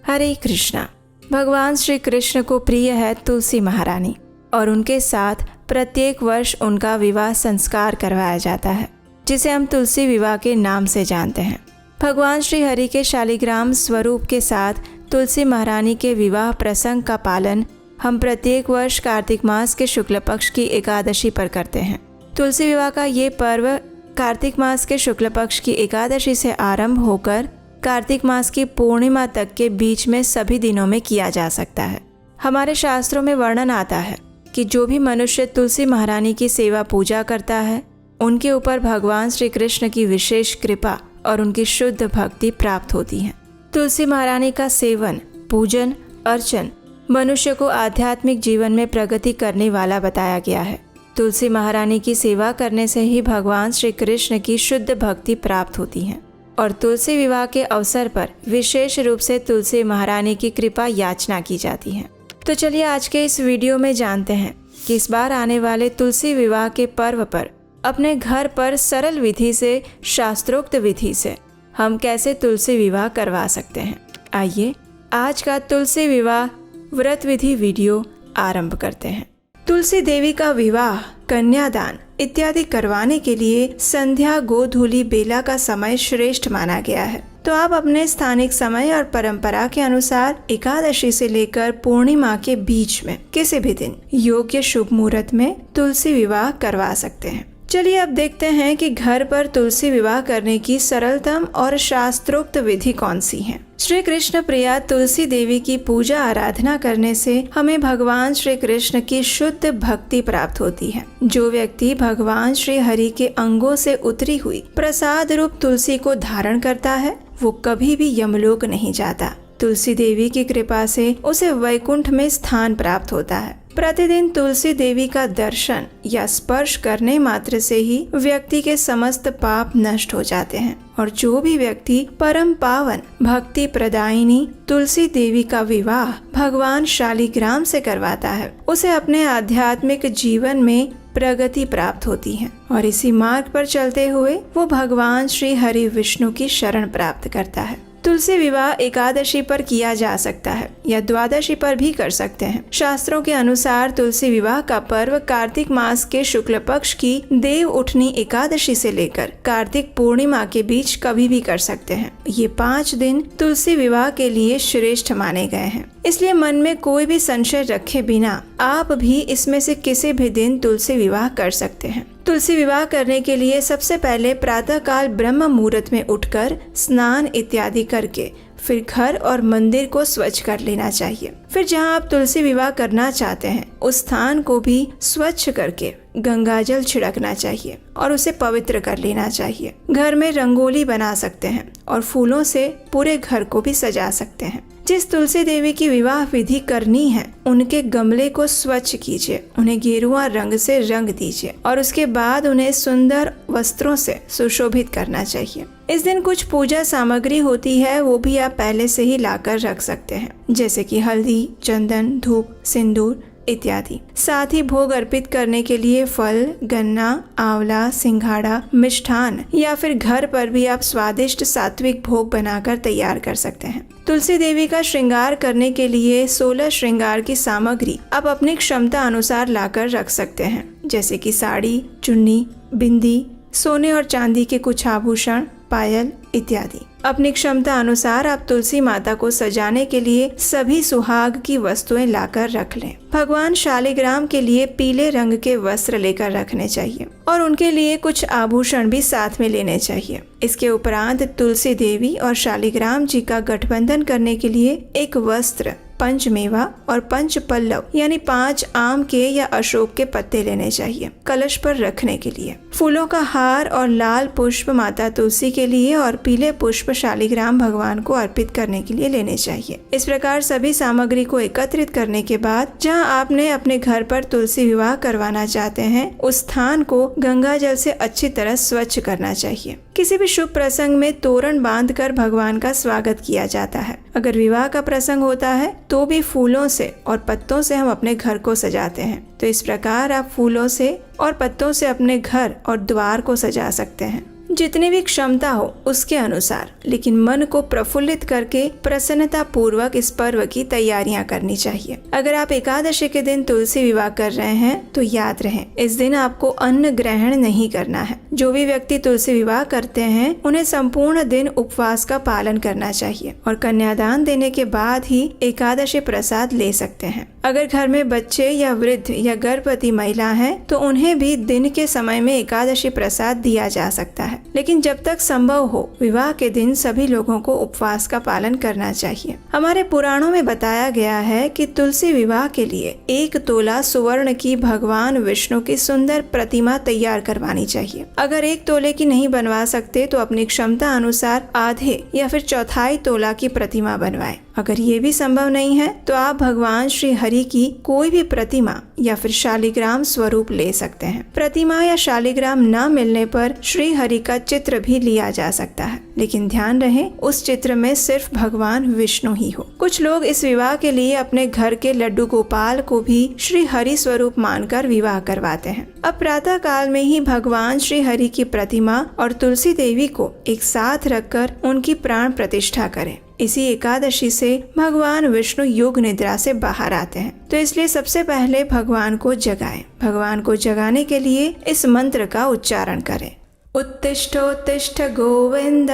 हरे कृष्णा। भगवान श्री कृष्ण को प्रिय है तुलसी महारानी और उनके साथ प्रत्येक वर्ष उनका विवाह संस्कार करवाया जाता है, जिसे हम तुलसी विवाह के नाम से जानते हैं। भगवान श्री हरि के शालिग्राम स्वरूप के साथ तुलसी महारानी के विवाह प्रसंग का पालन हम प्रत्येक वर्ष कार्तिक मास के शुक्ल पक्ष की एकादशी पर करते हैं। तुलसी विवाह का ये पर्व कार्तिक मास के शुक्ल पक्ष की एकादशी से आरंभ होकर कार्तिक मास की पूर्णिमा तक के बीच में सभी दिनों में किया जा सकता है। हमारे शास्त्रों में वर्णन आता है कि जो भी मनुष्य तुलसी महारानी की सेवा पूजा करता है, उनके ऊपर भगवान श्री कृष्ण की विशेष कृपा और उनकी शुद्ध भक्ति प्राप्त होती है। तुलसी महारानी का सेवन, पूजन, अर्चन मनुष्य को आध्यात्मिक जीवन में प्रगति करने वाला बताया गया है। तुलसी महारानी की सेवा करने से ही भगवान श्री कृष्ण की शुद्ध भक्ति प्राप्त होती है और तुलसी विवाह के अवसर पर विशेष रूप से तुलसी महारानी की कृपा याचना की जाती है। तो चलिए आज के इस वीडियो में जानते हैं कि इस बार आने वाले तुलसी विवाह के पर्व पर अपने घर पर सरल विधि से, शास्त्रोक्त विधि से हम कैसे तुलसी विवाह करवा सकते हैं। आइए आज का तुलसी विवाह व्रत विधि वीडियो आरंभ करते हैं। तुलसी देवी का विवाह, कन्यादान इत्यादि करवाने के लिए संध्या, गोधूली, बेला का समय श्रेष्ठ माना गया है। तो आप अपने स्थानिक समय और परंपरा के अनुसार एकादशी से लेकर पूर्णिमा के बीच में किसी भी दिन योग्य शुभ मुहूर्त में तुलसी विवाह करवा सकते हैं। चलिए अब देखते हैं कि घर पर तुलसी विवाह करने की सरलतम और शास्त्रोक्त विधि कौन सी है। श्री कृष्ण प्रिया तुलसी देवी की पूजा आराधना करने से हमें भगवान श्री कृष्ण की शुद्ध भक्ति प्राप्त होती है। जो व्यक्ति भगवान श्री हरि के अंगों से उतरी हुई प्रसाद रूप तुलसी को धारण करता है, वो कभी भी यमलोक नहीं जाता। तुलसी देवी की कृपा से उसे वैकुंठ में स्थान प्राप्त होता है। प्रतिदिन तुलसी देवी का दर्शन या स्पर्श करने मात्र से ही व्यक्ति के समस्त पाप नष्ट हो जाते हैं और जो भी व्यक्ति परम पावन भक्ति प्रदायिनी तुलसी देवी का विवाह भगवान शालिग्राम से करवाता है, उसे अपने आध्यात्मिक जीवन में प्रगति प्राप्त होती है और इसी मार्ग पर चलते हुए वो भगवान श्री हरि विष्णु की शरण प्राप्त करता है। तुलसी विवाह एकादशी पर किया जा सकता है या द्वादशी पर भी कर सकते हैं। शास्त्रों के अनुसार तुलसी विवाह का पर्व कार्तिक मास के शुक्ल पक्ष की देव उठनी एकादशी से लेकर कार्तिक पूर्णिमा के बीच कभी भी कर सकते हैं। ये 5 दिन तुलसी विवाह के लिए श्रेष्ठ माने गए हैं, इसलिए मन में कोई भी संशय रखे बिना आप भी इसमें से किसी भी दिन तुलसी विवाह कर सकते हैं। तुलसी विवाह करने के लिए सबसे पहले प्रातः काल ब्रह्म मुहूर्त में उठकर स्नान इत्यादि करके फिर घर और मंदिर को स्वच्छ कर लेना चाहिए। फिर जहां आप तुलसी विवाह करना चाहते हैं उस स्थान को भी स्वच्छ करके गंगा जल छिड़कना चाहिए और उसे पवित्र कर लेना चाहिए। घर में रंगोली बना सकते हैं और फूलों से पूरे घर को भी सजा सकते हैं। जिस तुलसी देवी की विवाह विधि करनी है उनके गमले को स्वच्छ कीजिए, उन्हें गेरुआ रंग से रंग दीजिए और उसके बाद उन्हें सुंदर वस्त्रों से सुशोभित करना चाहिए। इस दिन कुछ पूजा सामग्री होती है, वो भी आप पहले से ही लाकर रख सकते हैं, जैसे कि हल्दी, चंदन, धूप, सिंदूर इत्यादि। साथ ही भोग अर्पित करने के लिए फल, गन्ना, आंवला, सिंघाड़ा, मिष्ठान या फिर घर पर भी आप स्वादिष्ट सात्विक भोग बनाकर तैयार कर सकते हैं। तुलसी देवी का श्रृंगार करने के लिए 16 श्रृंगार की सामग्री आप अपनी क्षमता अनुसार लाकर रख सकते हैं, जैसे कि साड़ी, चुन्नी, बिंदी, सोने और चांदी के कुछ आभूषण, पायल इत्यादि। अपनी क्षमता अनुसार आप तुलसी माता को सजाने के लिए सभी सुहाग की वस्तुएं लाकर रख लें। भगवान शालिग्राम के लिए पीले रंग के वस्त्र लेकर रखने चाहिए और उनके लिए कुछ आभूषण भी साथ में लेने चाहिए। इसके उपरांत तुलसी देवी और शालिग्राम जी का गठबंधन करने के लिए एक वस्त्र, पंचमेवा और पंच पल्लव यानी 5 आम के या अशोक के पत्ते लेने चाहिए कलश पर रखने के लिए। फूलों का हार और लाल पुष्प माता तुलसी के लिए और पीले पुष्प शालिग्राम भगवान को अर्पित करने के लिए लेने चाहिए। इस प्रकार सभी सामग्री को एकत्रित करने के बाद जहां आपने अपने घर पर तुलसी विवाह करवाना चाहते हैं उस स्थान को गंगा जल से अच्छी तरह स्वच्छ करना चाहिए। किसी भी शुभ प्रसंग में तोरण बांधकर भगवान का स्वागत किया जाता है। अगर विवाह का प्रसंग होता है तो भी फूलों से और पत्तों से हम अपने घर को सजाते हैं। तो इस प्रकार आप फूलों से और पत्तों से अपने घर और द्वार को सजा सकते हैं। जितनी भी क्षमता हो उसके अनुसार, लेकिन मन को प्रफुल्लित करके प्रसन्नता पूर्वक इस पर्व की तैयारियां करनी चाहिए। अगर आप एकादशी के दिन तुलसी विवाह कर रहे हैं तो याद रहे, इस दिन आपको अन्न ग्रहण नहीं करना है। जो भी व्यक्ति तुलसी विवाह करते हैं उन्हें संपूर्ण दिन उपवास का पालन करना चाहिए और कन्यादान देने के बाद ही एकादशी प्रसाद ले सकते हैं। अगर घर में बच्चे या वृद्ध या गर्भवती महिला है तो उन्हें भी दिन के समय में एकादशी प्रसाद दिया जा सकता है, लेकिन जब तक संभव हो विवाह के दिन सभी लोगों को उपवास का पालन करना चाहिए। हमारे पुराणों में बताया गया है कि तुलसी विवाह के लिए 1 तोला सुवर्ण की भगवान विष्णु की सुंदर प्रतिमा तैयार करवानी चाहिए। अगर 1 तोले की नहीं बनवा सकते तो अपनी क्षमता अनुसार आधे या फिर चौथाई तोला की प्रतिमा बनवाएं। अगर ये भी संभव नहीं है तो आप भगवान श्री हरि की कोई भी प्रतिमा या फिर शालिग्राम स्वरूप ले सकते हैं। प्रतिमा या शालिग्राम न मिलने पर श्री हरि का चित्र भी लिया जा सकता है, लेकिन ध्यान रहे उस चित्र में सिर्फ भगवान विष्णु ही हो। कुछ लोग इस विवाह के लिए अपने घर के लड्डू गोपाल को भी श्री हरि स्वरूप मानकर विवाह करवाते हैं। अब प्रातः काल में ही भगवान श्री हरि की प्रतिमा और तुलसी देवी को एक साथ रखकर उनकी प्राण प्रतिष्ठा करें। इसी एकादशी से भगवान विष्णु योग निद्रा से बाहर आते हैं, तो इसलिए सबसे पहले भगवान को जगाएं। भगवान को जगाने के लिए इस मंत्र का उच्चारण करें। उत्तिष्ठोत्तिष्ठ गोविंद,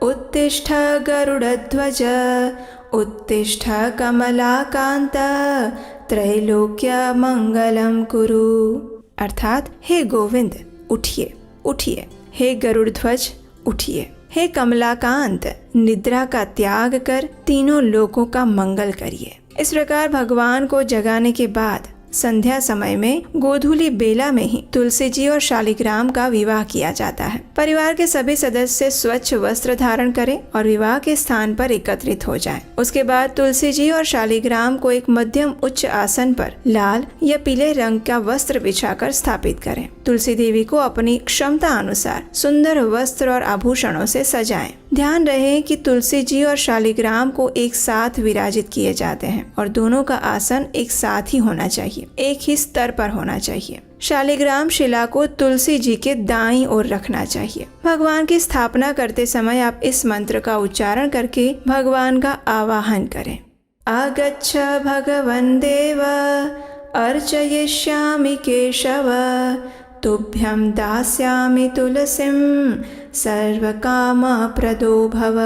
उत्तिष्ठ गरुड़ध्वज, उत्तिष्ठ कमलाकांत, त्रैलोक्य मंगलम कुरु। अर्थात हे गोविंद उठिए उठिए, हे गरुड़ध्वज उठिए, हे कमलाकांत निद्रा का त्याग कर तीनों लोकों का मंगल करिए। इस प्रकार भगवान को जगाने के बाद संध्या समय में गोधूली बेला में ही तुलसी जी और शालिग्राम का विवाह किया जाता है। परिवार के सभी सदस्य स्वच्छ वस्त्र धारण करें और विवाह के स्थान पर एकत्रित हो जाएं। उसके बाद तुलसी जी और शालिग्राम को एक मध्यम उच्च आसन पर लाल या पीले रंग का वस्त्र बिछाकर स्थापित करें। तुलसी देवी को अपनी क्षमता अनुसार सुंदर वस्त्र और आभूषणों से सजाएं। ध्यान रहे कि तुलसी जी और शालिग्राम को एक साथ विराजित किए जाते हैं और दोनों का आसन एक साथ ही होना चाहिए, एक ही स्तर पर होना चाहिए। शालिग्राम शिला को तुलसी जी के दाईं ओर रखना चाहिए। भगवान की स्थापना करते समय आप इस मंत्र का उच्चारण करके भगवान का आवाहन करें। आगच्छ भगवन् देव अर्चयिष्यामि केशव, तुभ्यं दास्यामि तुलसीं सर्वकाम प्रदो भव।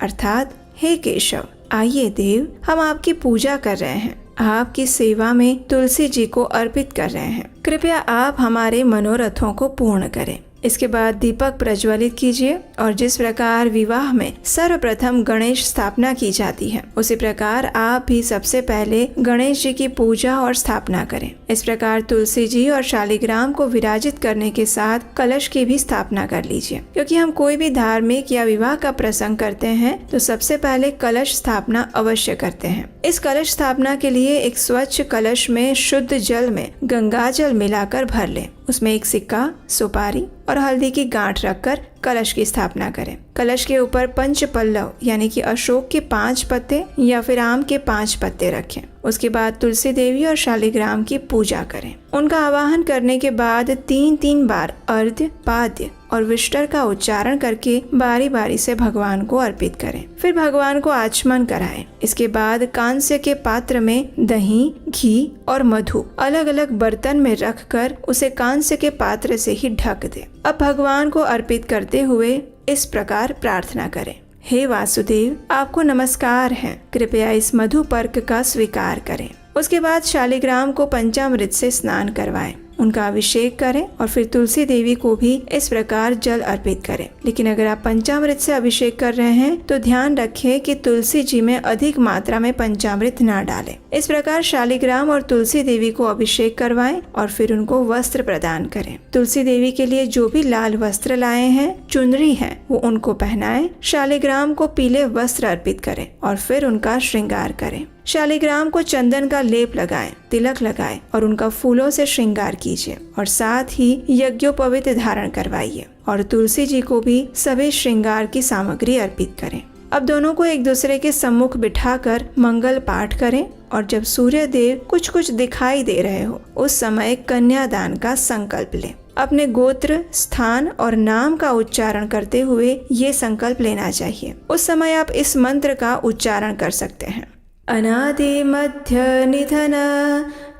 अर्थात हे केशव आइए देव, हम आपकी पूजा कर रहे हैं, आपकी सेवा में तुलसी जी को अर्पित कर रहे हैं, कृपया आप हमारे मनोरथों को पूर्ण करें। इसके बाद दीपक प्रज्वलित कीजिए और जिस प्रकार विवाह में सर्वप्रथम गणेश स्थापना की जाती है उसी प्रकार आप भी सबसे पहले गणेश जी की पूजा और स्थापना करें। इस प्रकार तुलसी जी और शालिग्राम को विराजित करने के साथ कलश की भी स्थापना कर लीजिए। क्योंकि हम कोई भी धार्मिक या विवाह का प्रसंग करते हैं तो सबसे पहले कलश स्थापना अवश्य करते हैं। इस कलश स्थापना के लिए एक स्वच्छ कलश में शुद्ध जल में गंगा जल मिलाकर भर लें। उसमें एक सिक्का, सुपारी और हल्दी की गांठ रखकर कलश की स्थापना करें। कलश के ऊपर पंच पल्लव यानी कि अशोक के 5 पत्ते या फिर आम के 5 पत्ते रखें। उसके बाद तुलसी देवी और शालिग्राम की पूजा करें। उनका आवाहन करने के बाद 3-3 बार अर्घ्य, पाद्य और विष्टर का उच्चारण करके बारी बारी से भगवान को अर्पित करें। फिर भगवान को आचमन कराएं। इसके बाद कांस्य के पात्र में दही, घी और मधु अलग अलग बर्तन में रखकर उसे कांस्य के पात्र से ही ढक दें। अब भगवान को अर्पित करते हुए इस प्रकार प्रार्थना करें। हे वासुदेव, आपको नमस्कार है, कृपया इस मधु पर्क का स्वीकार करें। उसके बाद शालिग्राम को पंचामृत से स्नान करवाएं, उनका अभिषेक करें और फिर तुलसी देवी को भी इस प्रकार जल अर्पित करें। लेकिन अगर आप पंचामृत से अभिषेक कर रहे हैं तो ध्यान रखें कि तुलसी जी में अधिक मात्रा में पंचामृत ना डालें। इस प्रकार शालिग्राम और तुलसी देवी को अभिषेक करवाएं और फिर उनको वस्त्र प्रदान करें। तुलसी देवी के लिए जो भी लाल वस्त्र लाए हैं, चुनरी है, वो उनको पहनाएं। शालिग्राम को पीले वस्त्र अर्पित करें और फिर उनका श्रृंगार करें। शालिग्राम को चंदन का लेप लगाएं, तिलक लगाएं और उनका फूलों से श्रृंगार कीजिए और साथ ही यज्ञोपवीत धारण करवाइए और तुलसी जी को भी सभी श्रृंगार की सामग्री अर्पित करें। अब दोनों को एक दूसरे के सम्मुख बिठाकर मंगल पाठ करें और जब सूर्य देव कुछ कुछ दिखाई दे रहे हो उस समय कन्यादान का संकल्प लें। अपने गोत्र, स्थान और नाम का उच्चारण करते हुए ये संकल्प लेना चाहिए। उस समय आप इस मंत्र का उच्चारण कर सकते हैं। अनादि मध्य निधन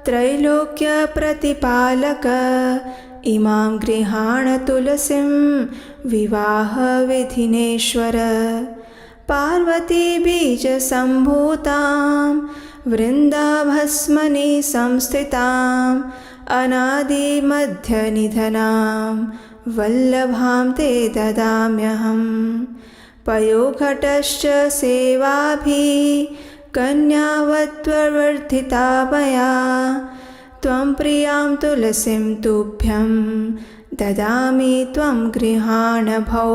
त्रैलोक्य प्रतिपालक इमां गृहाण तुलसीं विवाह विधिनेश्वर पार्वती बीज संभूतां वृंदाभस्मनि संस्थितां अनादि मध्य निधनां वल्लभां ते ददाम्यहम् पयोघटश्च सेवाभिः कन्यावत्वर्थिता मया त्वं प्रियां तुलसीं तुभ्यं ददामि त्वं गृहाण भौ।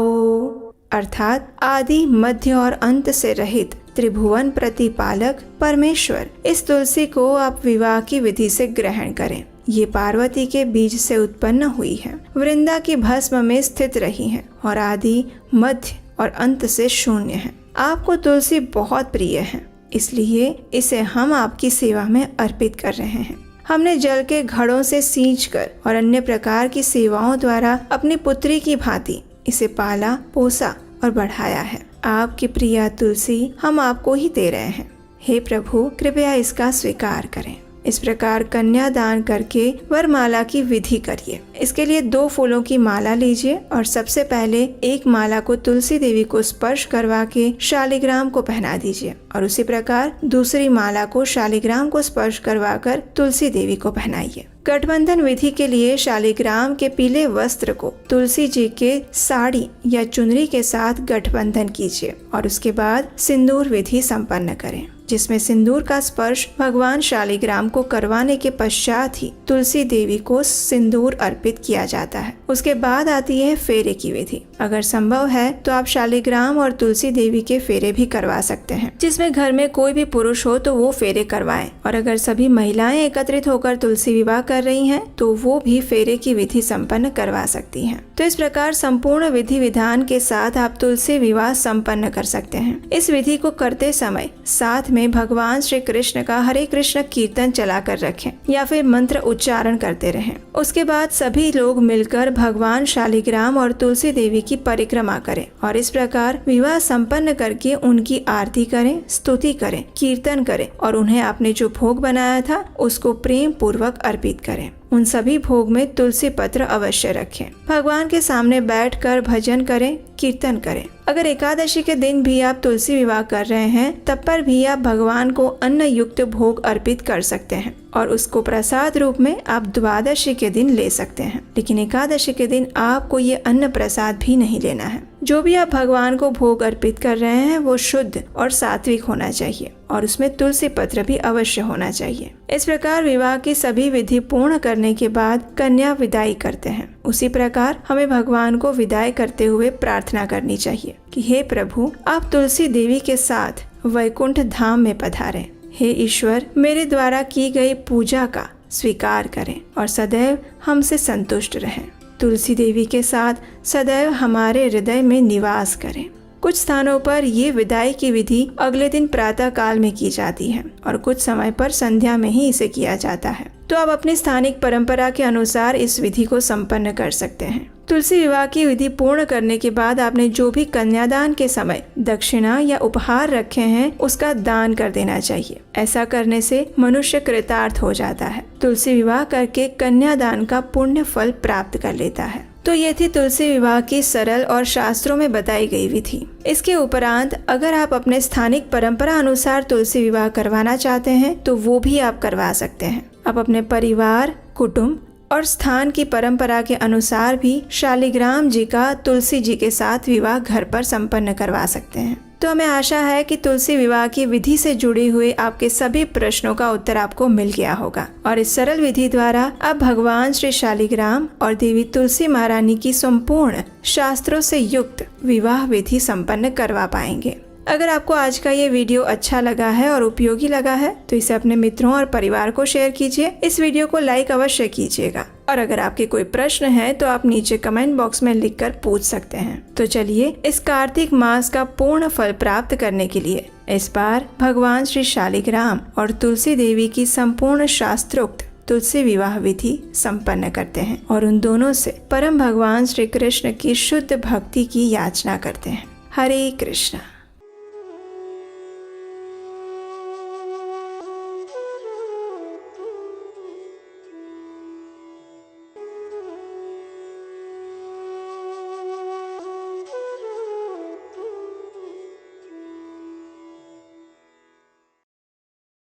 अर्थात आदि, मध्य और अंत से रहित त्रिभुवन प्रतिपालक परमेश्वर, इस तुलसी को आप विवाह की विधि से ग्रहण करें। ये पार्वती के बीज से उत्पन्न हुई है, वृंदा की भस्म में स्थित रही है और आदि, मध्य और अंत से शून्य है। आपको तुलसी बहुत प्रिय है, इसलिए इसे हम आपकी सेवा में अर्पित कर रहे हैं। हमने जल के घड़ों से सींचकर और अन्य प्रकार की सेवाओं द्वारा अपनी पुत्री की भांति इसे पाला, पोसा और बढ़ाया है। आपकी प्रिय तुलसी हम आपको ही दे रहे हैं। हे प्रभु, कृपया इसका स्वीकार करें। इस प्रकार कन्या दान करके वरमाला की विधि करिए। इसके लिए 2 फूलों की माला लीजिए और सबसे पहले एक माला को तुलसी देवी को स्पर्श करवा के शालिग्राम को पहना दीजिए और उसी प्रकार दूसरी माला को शालिग्राम को स्पर्श करवा कर तुलसी देवी को पहनाइए। गठबंधन विधि के लिए शालिग्राम के पीले वस्त्र को तुलसी जी के साड़ी या चुनरी के साथ गठबंधन कीजिए और उसके बाद सिंदूर विधि संपन्न करें, जिसमें सिंदूर का स्पर्श भगवान शालिग्राम को करवाने के पश्चात ही तुलसी देवी को सिंदूर अर्पित किया जाता है। उसके बाद आती है फेरे की विधि। अगर संभव है तो आप शालिग्राम और तुलसी देवी के फेरे भी करवा सकते हैं। जिसमें घर में कोई भी पुरुष हो तो वो फेरे करवाएं, और अगर सभी महिलाएं एकत्रित होकर तुलसी विवाह कर रही हैं तो वो भी फेरे की विधि संपन्न करवा सकती हैं। तो इस प्रकार संपूर्ण विधि विधान के साथ आप तुलसी विवाह संपन्न कर सकते हैं। इस विधि को करते समय साथ में भगवान श्री कृष्ण का हरे कृष्ण कीर्तन चला कर रखें या फिर मंत्र उच्चारण करते रहें। उसके बाद सभी लोग मिलकर भगवान शालिग्राम और तुलसी देवी की परिक्रमा करें और इस प्रकार विवाह संपन्न करके उनकी आरती करें, स्तुति करें, कीर्तन करें और उन्हें आपने जो भोग बनाया था उसको प्रेम पूर्वक अर्पित करें। उन सभी भोग में तुलसी पत्र अवश्य रखें। भगवान के सामने बैठकर भजन करें, कीर्तन करें। अगर एकादशी के दिन भी आप तुलसी विवाह कर रहे हैं तब पर भी आप भगवान को अन्न युक्त भोग अर्पित कर सकते हैं और उसको प्रसाद रूप में आप द्वादशी के दिन ले सकते हैं। लेकिन एकादशी के दिन आपको ये अन्न प्रसाद भी नहीं लेना है। जो भी आप भगवान को भोग अर्पित कर रहे हैं वो शुद्ध और सात्विक होना चाहिए और उसमें तुलसी पत्र भी अवश्य होना चाहिए। इस प्रकार विवाह की सभी विधि पूर्ण करने के बाद कन्या विदाई करते हैं। उसी प्रकार हमें भगवान को विदाई करते हुए प्रार्थना करनी चाहिए कि हे प्रभु, आप तुलसी देवी के साथ वैकुंठ धाम में पधारें। हे ईश्वर, मेरे द्वारा की गई पूजा का स्वीकार करें और सदैव हमसे संतुष्ट रहें। तुलसी देवी के साथ सदैव हमारे हृदय में निवास करें। कुछ स्थानों पर ये विदाई की विधि अगले दिन प्रातः काल में की जाती है और कुछ समय पर संध्या में ही इसे किया जाता है। तो आप अपनी स्थानिक परंपरा के अनुसार इस विधि को संपन्न कर सकते हैं। तुलसी विवाह की विधि पूर्ण करने के बाद आपने जो भी कन्यादान के समय दक्षिणा या उपहार रखे हैं उसका दान कर देना चाहिए। ऐसा करने से मनुष्य कृतार्थ हो जाता है। तुलसी विवाह करके कन्यादान का पुण्य फल प्राप्त कर लेता है। तो ये थी तुलसी विवाह की सरल और शास्त्रों में बताई गई विधि। इसके उपरांत अगर आप अपने स्थानिक परंपरा अनुसार तुलसी विवाह करवाना चाहते हैं तो वो भी आप करवा सकते हैं। आप अपने परिवार, कुटुंब और स्थान की परंपरा के अनुसार भी शालिग्राम जी का तुलसी जी के साथ विवाह घर पर संपन्न करवा सकते हैं। तो हमें आशा है कि तुलसी विवाह की विधि से जुड़े हुए आपके सभी प्रश्नों का उत्तर आपको मिल गया होगा और इस सरल विधि द्वारा आप भगवान श्री शालिग्राम और देवी तुलसी महारानी की संपूर्ण शास्त्रों से युक्त विवाह विधि संपन्न करवा पाएंगे। अगर आपको आज का ये वीडियो अच्छा लगा है और उपयोगी लगा है तो इसे अपने मित्रों और परिवार को शेयर कीजिए। इस वीडियो को लाइक अवश्य कीजिएगा और अगर आपके कोई प्रश्न है तो आप नीचे कमेंट बॉक्स में लिखकर पूछ सकते हैं। तो चलिए इस कार्तिक मास का पूर्ण फल प्राप्त करने के लिए इस बार भगवान श्री शालिग्राम और तुलसी देवी की संपूर्ण शास्त्रोक्त तुलसी विवाह विधि संपन्न करते हैं और उन दोनों से परम भगवान श्री कृष्ण की शुद्ध भक्ति की याचना करते हैं। हरे कृष्ण।